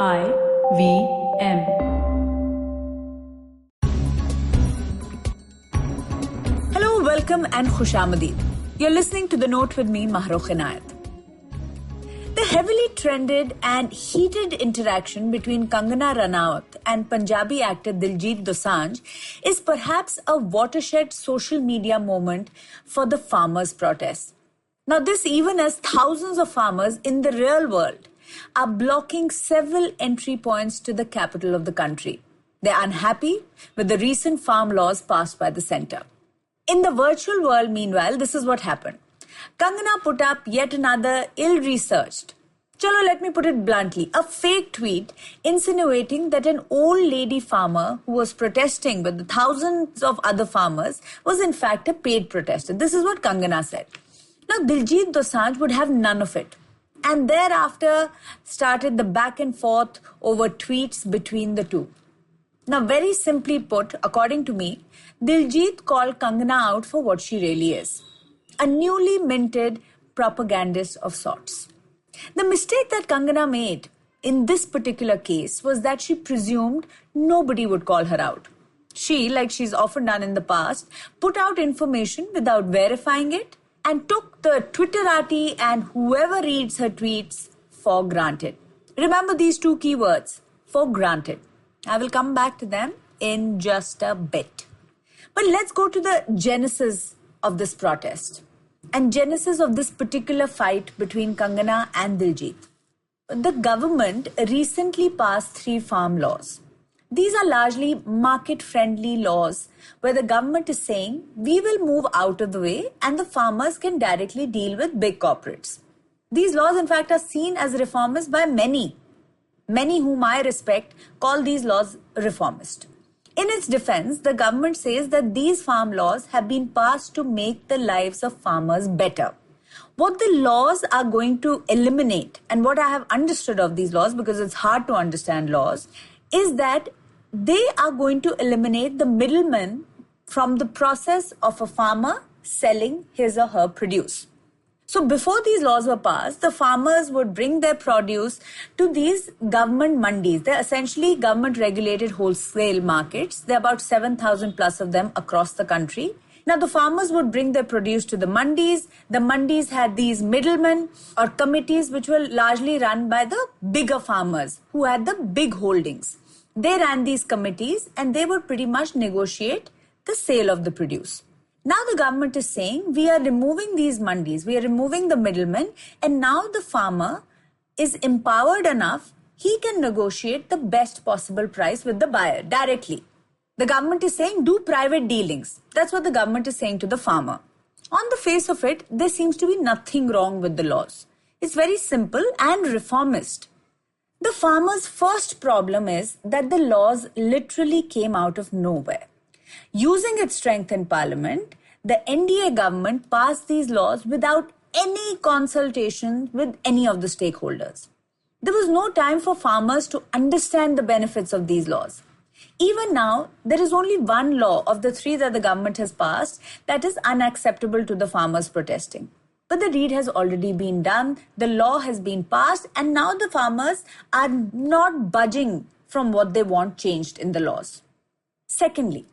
IVM. Hello, welcome and Khushamadi. You're listening to The Note with me, Mahrukh Inayat. The heavily trended and heated interaction between Kangana Ranaut and Punjabi actor Diljit Dosanjh is perhaps a watershed social media moment for the farmers' protest. Now, this even as thousands of farmers in the real world are blocking several entry points to the capital of the country. They're unhappy with the recent farm laws passed by the centre. In the virtual world, meanwhile, this is what happened. Kangana put up yet another ill-researched, let me put it bluntly, a fake tweet insinuating that an old lady farmer who was protesting with the thousands of other farmers was in fact a paid protester. This is what Kangana said. Now, Diljit Dosanjh would have none of it. And thereafter started the back and forth over tweets between the two. Now, very simply put, according to me, Diljit called Kangana out for what she really is. A newly minted propagandist of sorts. The mistake that Kangana made in this particular case was that she presumed nobody would call her out. She, like she's often done in the past, put out information without verifying it and took the Twitterati and whoever reads her tweets for granted. Remember these two keywords, for granted. I will come back to them in just a bit. But let's go to the genesis of this protest and genesis of this particular fight between Kangana and Diljit. The government recently passed 3 farm laws. These are largely market-friendly laws where the government is saying we will move out of the way and the farmers can directly deal with big corporates. These laws, in fact, are seen as reformist by many. Many whom I respect call these laws reformist. In its defense, the government says that these farm laws have been passed to make the lives of farmers better. What the laws are going to eliminate, and what I have understood of these laws, because it's hard to understand laws, is that they are going to eliminate the middleman from the process of a farmer selling his or her produce. So before these laws were passed, the farmers would bring their produce to these government mandis. They're essentially government-regulated wholesale markets. There are about 7,000 plus of them across the country. Now, the farmers would bring their produce to the mandis. The mandis had these middlemen or committees which were largely run by the bigger farmers who had the big holdings. They ran these committees and they would pretty much negotiate the sale of the produce. Now the government is saying we are removing these mandis, we are removing the middlemen, and now the farmer is empowered enough, he can negotiate the best possible price with the buyer directly. The government is saying do private dealings. That's what the government is saying to the farmer. On the face of it, there seems to be nothing wrong with the laws. It's very simple and reformist. The farmer's first problem is that the laws literally came out of nowhere. Using its strength in parliament, the NDA government passed these laws without any consultation with any of the stakeholders. There was no time for farmers to understand the benefits of these laws. Even now, there is only one law of the 3 that the government has passed that is unacceptable to the farmers protesting. But the deed has already been done, the law has been passed, and now the farmers are not budging from what they want changed in the laws. Secondly,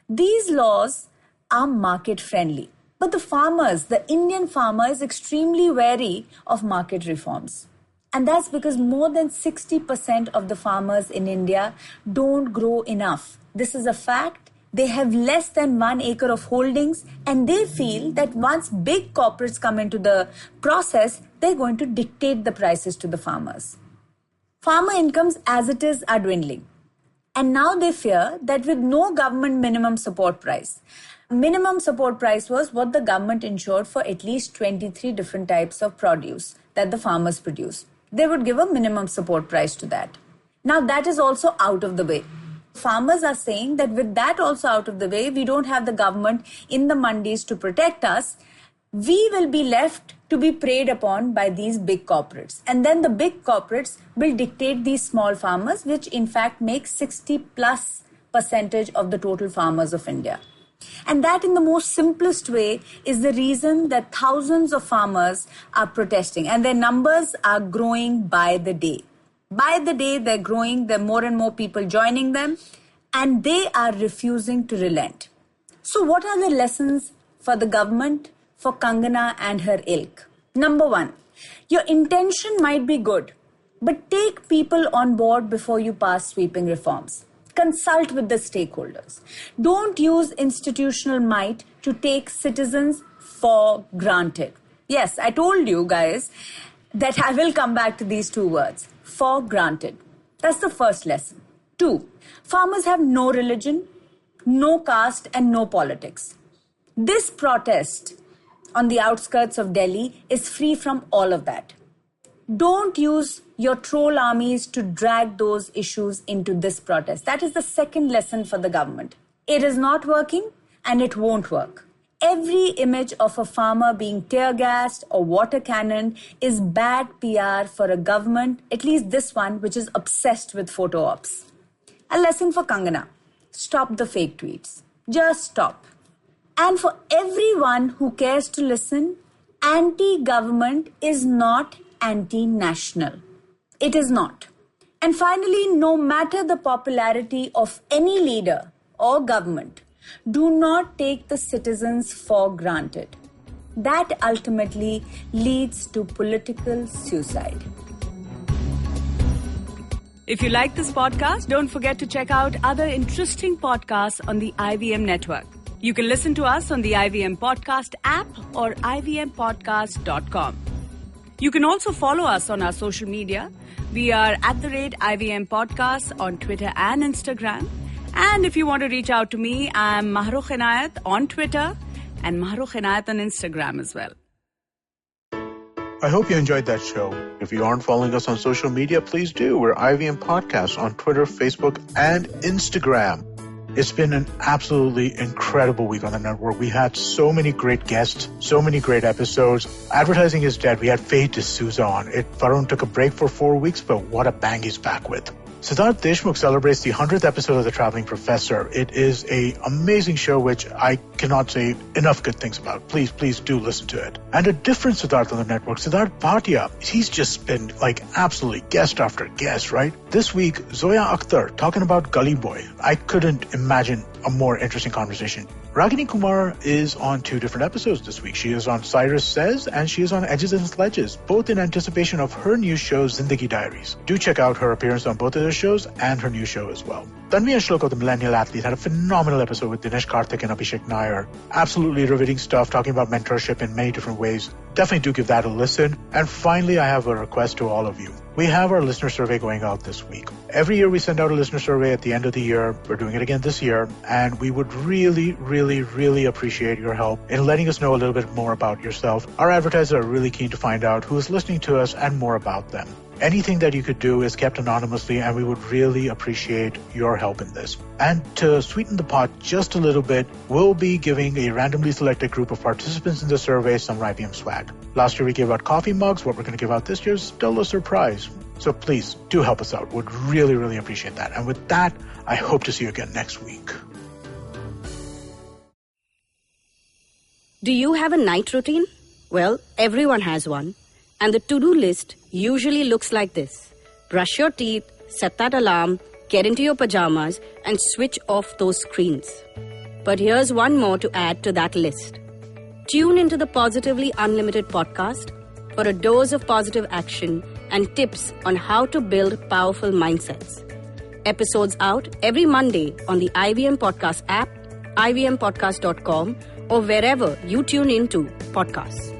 these laws are market-friendly. But the farmers, the Indian farmer, is extremely wary of market reforms. And that's because more than 60% of the farmers in India don't grow enough. This is a fact. They have less than 1 acre of holdings, and they feel that once big corporates come into the process, they're going to dictate the prices to the farmers. Farmer incomes as it is are dwindling. And now they fear that with no government minimum support price was what the government ensured for at least 23 different types of produce that the farmers produce. They would give a minimum support price to that. Now that is also out of the way. Farmers are saying that with that also out of the way, we don't have the government in the mandis to protect us. We will be left to be preyed upon by these big corporates. And then the big corporates will dictate these small farmers, which in fact make 60+% of the total farmers of India. And that in the most simplest way is the reason that thousands of farmers are protesting and their numbers are growing by the day. By the day they're growing, there are more and more people joining them, and they are refusing to relent. So what are the lessons for the government, for Kangana and her ilk? Number one, your intention might be good, but take people on board before you pass sweeping reforms. Consult with the stakeholders. Don't use institutional might to take citizens for granted. Yes, I told you guys that I will come back to these two words, for granted. That's the first lesson. 2, farmers have no religion, no caste and no politics. This protest on the outskirts of Delhi is free from all of that. Don't use your troll armies to drag those issues into this protest. That is the second lesson for the government. It is not working and it won't work. Every image of a farmer being tear-gassed or water cannoned is bad PR for a government, at least this one, which is obsessed with photo ops. A lesson for Kangana. Stop the fake tweets. Just stop. And for everyone who cares to listen, anti-government is not anti-national. It is not. And finally, no matter the popularity of any leader or government, do not take the citizens for granted. That ultimately leads to political suicide. If you like this podcast, don't forget to check out other interesting podcasts on the IVM network. You can listen to us on the IVM Podcast app or ivmpodcast.com. You can also follow us on our social media. We are @IVM Podcasts on Twitter and Instagram. And if you want to reach out to me, I'm Mahrukh Inayat on Twitter and Mahrukh Inayat on Instagram as well. I hope you enjoyed that show. If you aren't following us on social media, please do. We're IVM Podcasts on Twitter, Facebook, and Instagram. It's been an absolutely incredible week on the network. We had so many great guests, so many great episodes. Advertising is dead. We had Faye D'Souza on. Varun took a break for 4 weeks, but what a bang he's back with. Siddharth Deshmukh celebrates the 100th episode of The Traveling Professor. It is an amazing show which I cannot say enough good things about. Please do listen to it. And a different Siddharth on the network, Siddharth Bhatia. He's just been absolutely guest after guest, right? This week, Zoya Akhtar talking about Gully Boy. I couldn't imagine a more interesting conversation. Ragini Kumar is on 2 different episodes this week. She is on Cyrus Says and she is on Edges and Sledges, both in anticipation of her new show, Zindagi Diaries. Do check out her appearance on both of those shows and her new show as well. Tanvi Ashloka, the Millennial Athlete, had a phenomenal episode with Dinesh Karthik and Abhishek Nair. Absolutely riveting stuff, talking about mentorship in many different ways. Definitely do give that a listen. And finally, I have a request to all of you. We have our listener survey going out this week. Every year we send out a listener survey at the end of the year. We're doing it again this year. And we would really appreciate your help in letting us know a little bit more about yourself. Our advertisers are really keen to find out who is listening to us and more about them. Anything that you could do is kept anonymously, and we would really appreciate your help in this. And to sweeten the pot just a little bit, we'll be giving a randomly selected group of participants in the survey some IBM swag. Last year we gave out coffee mugs. What we're going to give out this year is still a surprise. So please do help us out. Would really appreciate that. And with that, I hope to see you again next week. Do you have a night routine? Well, everyone has one. And the to-do list usually looks like this. Brush your teeth, set that alarm, get into your pajamas, and switch off those screens. But here's one more to add to that list. Tune into the Positively Unlimited podcast for a dose of positive action and tips on how to build powerful mindsets. Episodes out every Monday on the IVM Podcast app, ivmpodcast.com, or wherever you tune into podcasts.